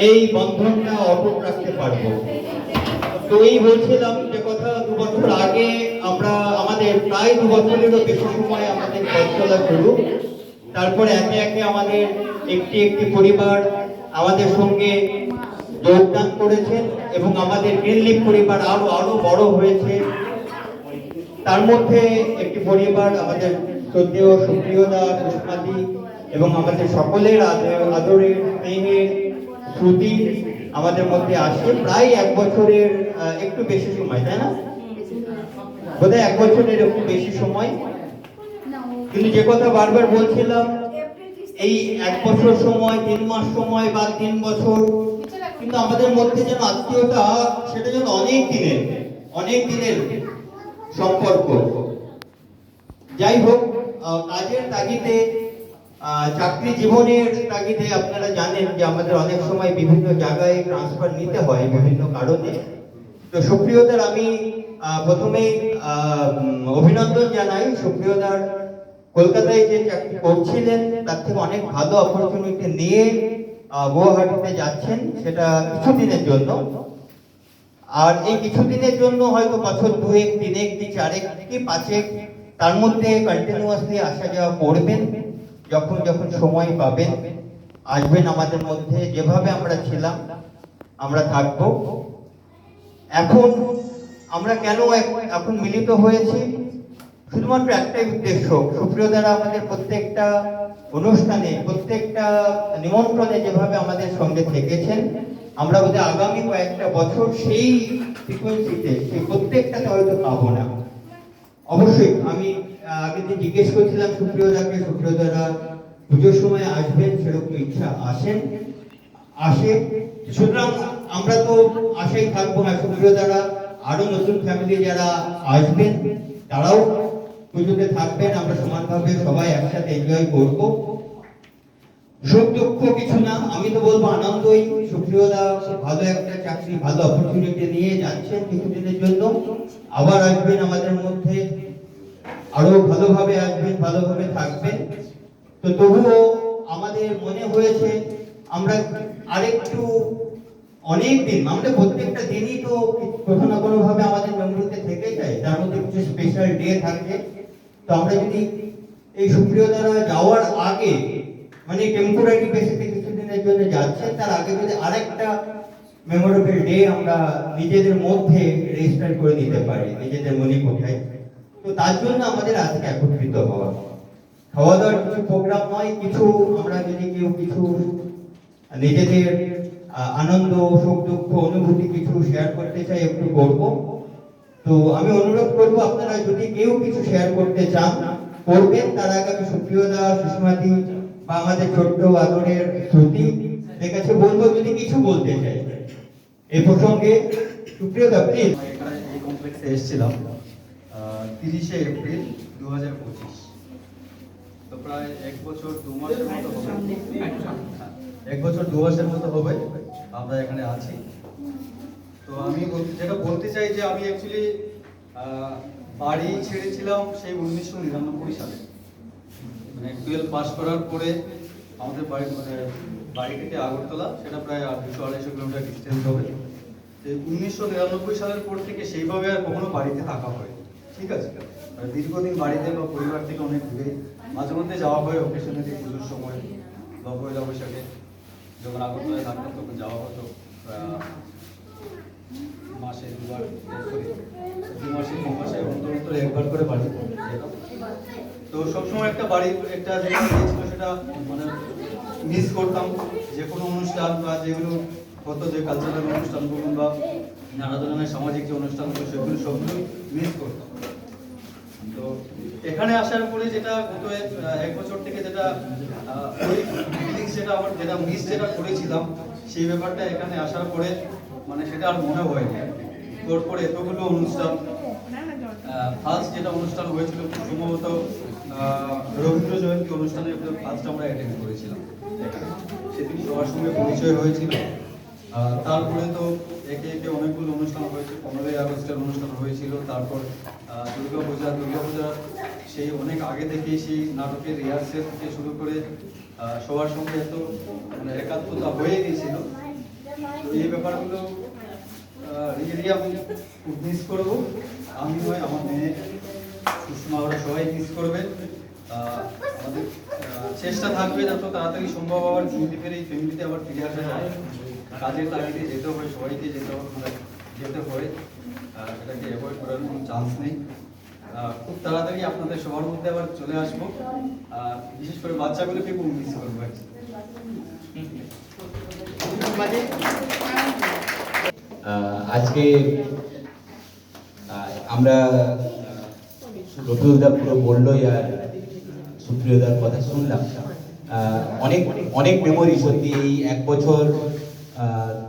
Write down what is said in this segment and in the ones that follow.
এই বন্ধনটা অটুট রাখতে পারবো। তো এই বলছিলাম যে কথা 2 বছর আগে আমরা আমাদের প্রায় 2 বছরেরও বেশি সময় আমাদের পথ চলা শুরু। তারপরে একে একে আমাদের একটি একটি পরিবার আমাদের সঙ্গে যোগদান করেছেন এবং আমাদের গ্রিনলিফ পরিবার আরো আরো বড় হয়েছে। তার মধ্যে একটি পরিবার আমাদের শ্রদ্ধেয় সুপ্রিয়দা, সুস্মাদি এবং আমাদের সকলের আদরের স্নেহের শ্রুতি আমাদের মধ্যে আসে প্রায় 1 বছরের একটু বেশি সময়, তাই না? বোধহয় 1 বছরের একটু বেশি সময়। কিন্তু যে কথা বারবার বলছিলাম, এই 1 বছর সময়, 3 মাস সময় বা 3 বছর, কিন্তু আমাদের মধ্যে যেন আত্মীয়তা, সেটা যেন অনেক দিনের সম্পর্ক। যাই হোক, কাজের তাগিদে, চাকরি জীবনের তাগিদে আপনারা জানেন যে আমাদের অনেক সময় বিভিন্ন জায়গায় ট্রান্সফার নিতে হয় বিভিন্ন কারণে। তো সুপ্রিয়দার আমি প্রথমেই অভিনন্দন জানাই। সুপ্রিয়দার কলকাতায় যে চাকরি করছিলেন তার থেকে অনেক ভালো অপরচুনিটি নিয়ে গুয়াহাটিতে যাচ্ছেন, সেটা কিছুদিনের জন্য। আর এই কিছুদিনের জন্য হয়তো বছর 2-1, 3-1, 4-1 কি 5-1 তার মধ্যে কন্টিনিউয়াসলি আসা যাওয়া করবেন। যখন যখন সময় পাবেন আসবেন আমাদের মধ্যে। যেভাবে আমরা ছিলাম আমরা থাকবো। এখন আমরা কেন এখন মিলিত হয়েছি? শুধুমাত্র একটাই উদ্দেশ্য। সুপ্রিয় দ্বারা আমাদের প্রত্যেকটা অনুষ্ঠানে, প্রত্যেকটা নিমন্ত্রণে যেভাবে আমাদের সঙ্গে থেকেছেন, আমরা বোধহয় আগামী কয়েকটা বছর সেই ফ্রিকোয়েন্সিতে, সেই প্রত্যেকটাতে হয়তো পাবো না। অবশ্যই আমি আগের দিন জিজ্ঞেস করছিলাম সুপ্রিয়দাকে, সুপ্রিয়দারা পুজোর সময় আসবেন সেরকম ইচ্ছা আসে। সুতরাং আমরা তো আশাই থাকবো না। সুপ্রিয়দারা আরো নতুন ফ্যামিলি যারা আসবেন তারাও পুজোতে থাকবেন। আমরা সমানভাবে সবাই একসাথে এনজয় করব। সুখ দুঃখ কিছু না, আমি তো বলবো আনন্দই। সুপ্রিয়দা ভালো একটা চাকরি, ভালো অপরচুনিটি নিয়ে যাচ্ছেন কিছুদিনের জন্য, আবার আসবেন আমাদের মধ্যে, আরো ভালোভাবে আসবেন, ভালোভাবে থাকবেন। তো তবুও আমাদের মনে হয়েছে আমরা আরেকটু অনেক দিন, আমাদের প্রত্যেকটা দিনই তো কোনো না কোনো ভাবে আমাদের মেমোরিতে থেকে যায়, তার মধ্যে কিছু স্পেশাল ডে থাকে। তো আমরা যদি এই সুপ্রিয়দারা যাওয়ার আগে, মানে টেম্পোরারি বেসিসে কিছুদিনের জন্য যাচ্ছে, তার আগে যদি আরেকটা মেমোরেবল ডে আমরা নিজেদের মধ্যে রেজিস্টার করে নিতে পারি নিজেদের মনে কোঠায়, তো তার জন্য আমাদের আজকে একত্রিত হওয়া। খাওয়া দাওয়ার কিছু প্রোগ্রাম নয়, কিছু আমরা যদি কেউ কিছু নিজেদের আনন্দ, সুখ দুঃখ, অনুভূতি কিছু শেয়ার করতে চাই, একটু করব। তো আমি অনুরোধ করব আপনারা যদি কেউ কিছু শেয়ার করতে চান করবেন। তার আগে আমি সুপ্রিয়দা, সুষমাদি বা আমাদের ছোট্ট আদরের শ্রুতি এর কাছে বলবো যদি কিছু বলতে চাই এই প্রসঙ্গে। সুপ্রিয়দা প্লিজ। এই কমপ্লেক্সে এসেছিলাম 30শে এপ্রিল 2025। তো প্রায় 1 বছর 2 মাসের মতো হবে, 1 বছর 2 মাসের মতো হবে আমরা এখানে আছি। তো আমি যেটা বলতে চাই যে আমি অ্যাকচুয়ালি বাড়ি ছেড়েছিলাম সেই 1999 সালে, মানে 12 পাস করার পরে। আমাদের বাড়ি থেকে আগরতলা, সেটা প্রায় 200-250 কিলোমিটার ডিস্টেন্স হবে। 1999 সালের পর থেকে সেইভাবে আর কখনো বাড়িতে থাকা হয়, ঠিক আছে। দীর্ঘদিন বাড়িতে বা পরিবার থেকে অনেক দূরে, মাঝে মধ্যে যাওয়া হয় অকেশনে, পুজোর সময় বা পয়লা বৈশাখে যখন আগরতলায় থাকতাম তখন যাওয়া হতো। মাসে 2 মাসে 3 মাসে অন্তর একবার করে বাড়ি যেতাম। তো সবসময় একটা বাড়ির একটা জিনিস ছিল, সেটা মানে মিস করতাম। যে কোনো অনুষ্ঠান বা যেগুলো হতো, যে কালচারাল অনুষ্ঠান বলুন বা নানা ধরনের সামাজিক যে অনুষ্ঠানগুলো, সেগুলো সবগুলো মিস করতাম। তো এখানে আসার পরে যেটা গত 1 বছর থেকে যেটা ওই ফিলিংস, যেটা আমার যেটা মিস যেটা করেছিলাম, সেই ব্যাপারটা এখানে আসার পরে মানে সেটা আর মনে হয়নি। তারপরে এতগুলো অনুষ্ঠান, ফার্স্ট যেটা অনুষ্ঠান হয়েছিল খুব সম্ভবত রবীন্দ্র জয়ন্তী অনুষ্ঠানে ফার্স্ট আমরা অ্যাটেন্ড করেছিলাম। সেদিন সবার সঙ্গে পরিচয় হয়েছিল। তারপরে তো একে একে অনেকগুলো অনুষ্ঠান হয়েছে। 15ই আগস্টের অনুষ্ঠান হয়েছিল, তারপর দুর্গাপূজা সেই অনেক আগে থেকেই সেই নাটকের রিহার্সেল থেকে শুরু করে সবার সঙ্গে এত মানে একাত্মতা হয়ে গিয়েছিল। তো এই ব্যাপারগুলো রিয়েলি আমি খুব মিস করবো। আমি নয়, আমার মেয়ে সুষমা, ওরা সবাই মিস করবে। আমাদের চেষ্টা থাকবে যত তাড়াতাড়ি সম্ভব আবার দ্বীপের এই ফ্যামিলিতে আবার ফিরে আসা যায়। কাজের তাগিদে যেতে হয়, সবাইকে যেতে হয়, এটাকে অ্যাভয়েড করার কোনো চান্স নেই। খুব তাড়াতাড়ি আপনাদের সবার মধ্যে আবার চলে আসবো। বিশেষ করে বাচ্চাগুলোকে খুব মিস করবো। আজকে আমরা রফিউলদা পুরো বললোই আর সুপ্রিয়দার কথা শুনলাম। অনেক অনেক মেমোরি সত্যি এই 1 বছর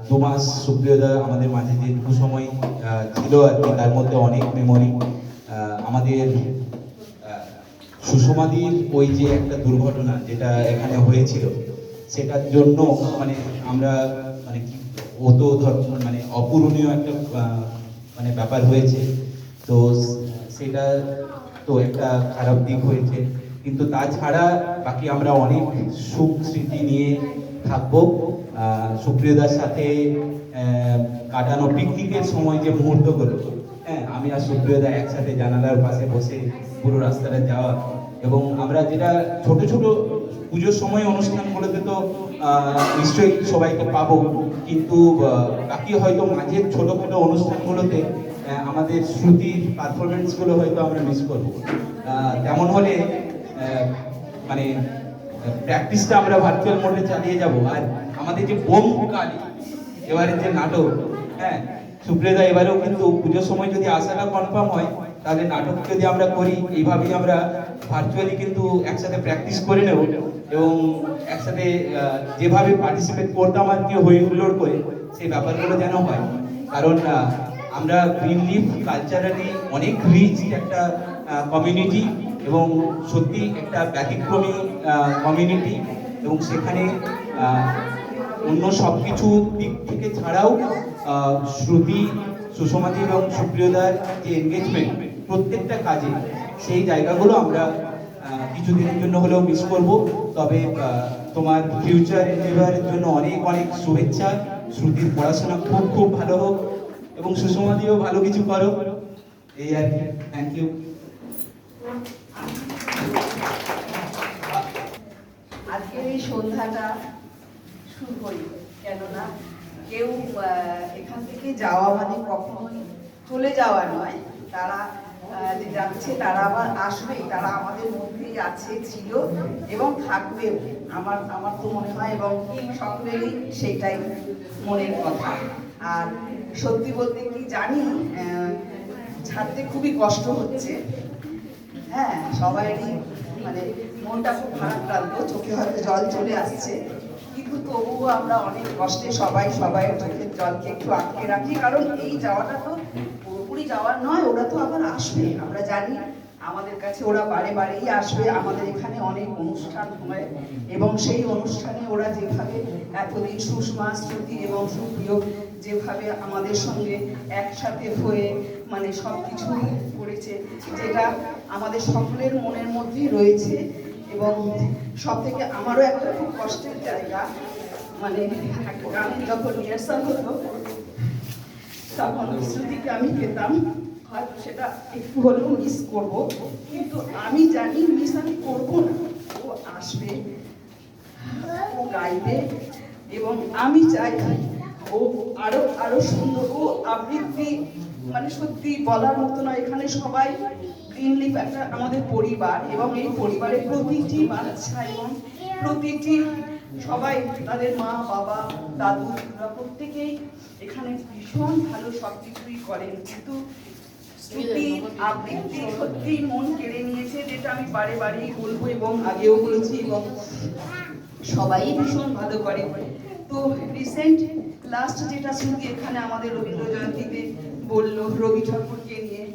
2 মাস সুপ্রিয়দা আমাদের মাঝে যেটুকু সময় ছিল আর কি, তার মধ্যে অনেক মেমোরি। আমাদের সুষমাদির ওই যে একটা দুর্ঘটনা যেটা এখানে হয়েছিল, সেটার জন্য মানে আমরা মানে কি ও তো মানে অপূরণীয় একটা মানে ব্যাপার হয়েছে। তো সেটা তো একটা খারাপ দিক হয়েছে, কিন্তু তাছাড়া বাকি আমরা অনেক সুখ স্মৃতি নিয়ে থাকবো। সুপ্রিয়দার সাথে কাটানো পিকনিকের সময় যে মুহূর্তগুলো, হ্যাঁ, আমি আর সুপ্রিয়দা একসাথে জানালার পাশে বসে পুরো রাস্তাটা যাওয়া, এবং আমরা যেটা ছোট ছোট পুজোর সময় অনুষ্ঠানগুলোতে তো নিশ্চয়ই সবাইকে পাবো, কিন্তু বাকি হয়তো মাঝের ছোটখাটো অনুষ্ঠানগুলোতে আমাদের শ্রুতির পারফরমেন্সগুলো হয়তো আমরা মিস করবো। তেমন হলে মানে প্র্যাকটিসটা আমরা ভার্চুয়াল মোডে চালিয়ে যাব। আর আমাদের যে বোম কালী এবারের যে নাটক, হ্যাঁ, সুপ্রিয়দা এবারেও কিন্তু পুজোর সময় যদি আসাটা কনফার্ম হয়, তাহলে নাটক যদি আমরা করি এইভাবেই আমরা ভার্চুয়ালি কিন্তু একসাথে প্র্যাকটিস করে নেব, এবং একসাথে যেভাবে পার্টিসিপেট করতাম আর কি হই হুল্লোড় করে, সেই ব্যাপারগুলো যেন হয়। কারণ আমরা গ্রিন লিফ কালচারালি অনেক রিচ একটা কমিউনিটি, এবং সত্যি একটা ব্যতিক্রমী কমিউনিটি, এবং সেখানে অন্য সব কিছু দিক থেকে ছাড়াও শ্রুতি, সুষমাদি এবং সুপ্রিয়দার যে এনগেজমেন্ট প্রত্যেকটা কাজে, সেই জায়গাগুলো আমরা কিছুদিনের জন্য হলেও মিস করব। তবে তোমার ফিউচার এন্ডিভারের জন্য অনেক অনেক শুভেচ্ছা। শ্রুতির পড়াশোনা খুব খুব ভালো হোক, এবং সুষমাদিও ভালো কিছু করো, এই আর কি। Thank you. আজকের এই সন্ধ্যাটা শুরু করি, কেননা কেউ এখান থেকে যাওয়া মানে কখনোই চলে যাওয়া নয়। তারা যে যাচ্ছে তারা আবার আসবেই, তারা আমাদের মধ্যেই আছে, ছিল এবং থাকবেও। আমার তো মনে হয়, এবং সকলেরই সেইটাই মনের কথা। আর সত্যি বলতে কি জানি, ছাড়তে খুবই কষ্ট হচ্ছে। হ্যাঁ, সবাইরই মানে মনটা খুব ভারাক্রান্ত, চোখে হয়তো জল চলে আসছে, কিন্তু তবুও আমরা অনেক কষ্টে সবাই সবাইয়ের চোখের জলকে একটু আটকে রাখি। কারণ এই যাওয়াটা তো পুরোপুরি যাওয়ার নয়, ওরা তো আবার আসবে, আমরা জানি। আমাদের কাছে ওরা বারে বারেই আসবে, আমাদের এখানে অনেক অনুষ্ঠান হয়, এবং সেই অনুষ্ঠানে ওরা যেভাবে এতদিন সুষমা, শ্রুতি এবং সুপ্রিয় যেভাবে আমাদের সঙ্গে একসাথে হয়ে মানে সব কিছু করেছে, যেটা আমাদের সকলের মনের মধ্যেই রয়েছে। এবং সব থেকে আমারও একটা খুব কষ্টের জায়গা, মানে একটা গানের যখন রিহার্সাল হতো তখন শ্রুতিকে আমি পেতাম, হয়তো সেটা একটু হলেও মিস করবো, কিন্তু আমি জানি মিস আমি করবো না। ও আসবে, ও গাইবে, এবং আমি চাই ও আরো আরো সুন্দর, ও আবৃত্তি মানে সত্যি বলার মতো না। এখানে সবাই গ্রিন লিফ একটা আমাদের পরিবার, এবং এই পরিবারের প্রতিটি বাচ্চা এবং প্রতিটি সবাই তাদের মা বাবা দাদু দিদা প্রত্যেকেই এখানে ভীষণ ভালো সবকিছুই করেন, কিন্তু শ্রুতি আবৃত্তি সত্যি মন কেড়ে নিয়েছে, যেটা আমি বারে বারেই বলবো এবং আগেও বলেছি, এবং সবাই ভীষণ ভালো করে। তো রিসেন্ট লাস্ট যেটা শ্রুতি এখানে আমাদের রবীন্দ্র জয়ন্তীতে বললো রবি ঠাকুরকে নিয়ে,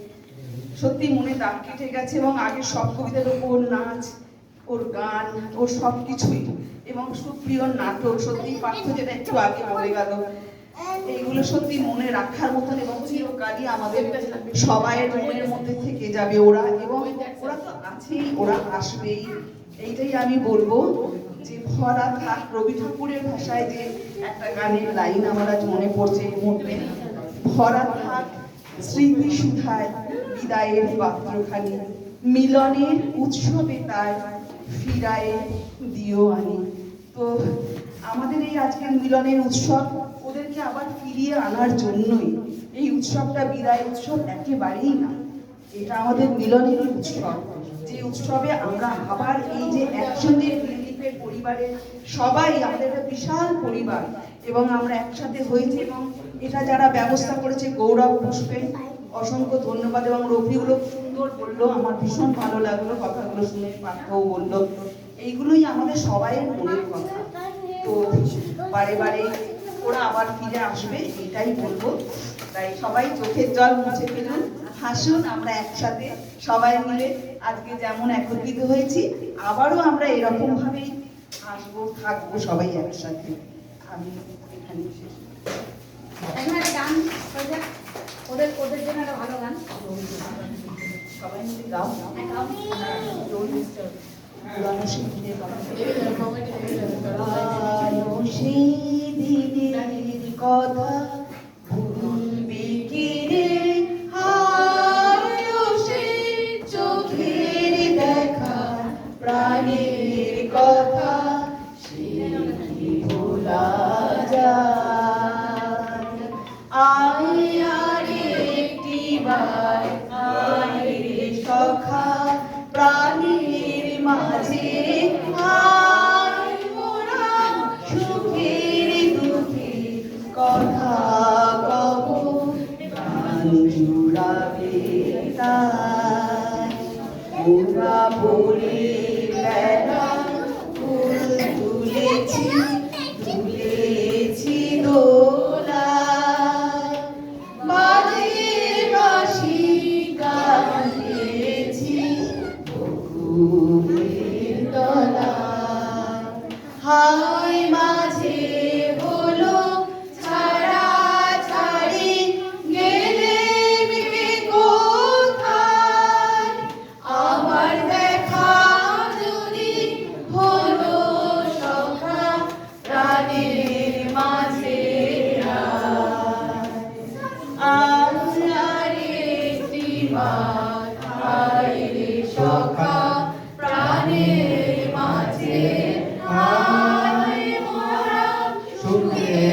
সত্যি মনে দাগ কেটে গেছে। এবং আগের সব কবিতার ওর নাচ, ওর গান, ওর সব কিছুই, এবং সুপ্রিয় নাটক, সত্যি পার্থ যেটা একটু আগে বলে গেল, এইগুলো সত্যি মনে রাখার মতন, এবং চিরকালই আমাদের সবাইয়ের মনের মধ্যে থেকে যাবে ওরা, এবং ওরা তো আছেই, ওরা আসবেই, এইটাই আমি বলবো যে ভরা থাক, রবি ঠাকুরের ভাষায় যে একটা গানের লাইন আমার আজ মনে পড়ছে এই মুহূর্তে, ভরা থাক স্মৃতি সুধায় বিদায়ের পাত্রখানি, মিলনের উৎসবে তার ফিরায়ে দিও আনি। তো আমাদের এই আজকের মিলনের উৎসব ওদেরকে আবার ফিরিয়ে আনার জন্যই। এই উৎসবটা বিদায় উৎসব একেবারেই না, এটা আমাদের মিলনের উৎসব, যে উৎসবে আমরা আবার এই যে একসঙ্গে দিলীপের পরিবারের সবাই, আমাদের একটা বিশাল পরিবার এবং আমরা একসাথে হয়েছি। এবং এটা যারা ব্যবস্থা করেছে গৌরব পুষ্পে অসংখ্য ধন্যবাদ। এবং রফিগুলো সুন্দর বললো, আমার ভীষণ ভালো লাগলো কথাগুলো শুনে, পাঠও বললো, এইগুলোই আমাদের সবাইয়ের মনের কথা। তো বারে বারে ওরা আবার ফিরে আসবে এটাই বলবো। তাই সবাই চোখের জল মুছে ফেলুন, হাসুন, আমরা একসাথে সবাই মিলে আজকে যেমন একত্রিত হয়েছি আবারও আমরা এরকম ভাবেই আসবো, থাকবো সবাই একসাথে। আমি এখানে শেষ। এখানে গান হয়ে যাক, ওদের ওদের জন্য একটা ভালো গান সবাই মিলে গাও। পুরানো শিল্পীদের কথা। পুরানো সেই দিনের কথা ভুলবি কি রে, হারানো সেই চোখের দেখা, প্রাণের কথা সে কি ভোলা যায়? আয় আর একটিবার আয় রে সখা, প্রাণীর মাঝে আয় মোরা, সুখের দুঃখের কথা কব, প্রাণ জুড়াবে তাই। মোরা ভোরের বেলা ফুল তুলেছি, তুলেছি দোলায়, বাজে বাঁশি গান গেয়েছি বকুলের তলায়। হায় মাঝে হলো ছাড়া ছাড়ি, গেলেম কে কোথায়, আবার দেখা যদি হলো সখা, প্রাণের মাঝে আজ আর একটিবার আয় রে সখা, প্রাণের মাঝে আয় মোরা, সুখে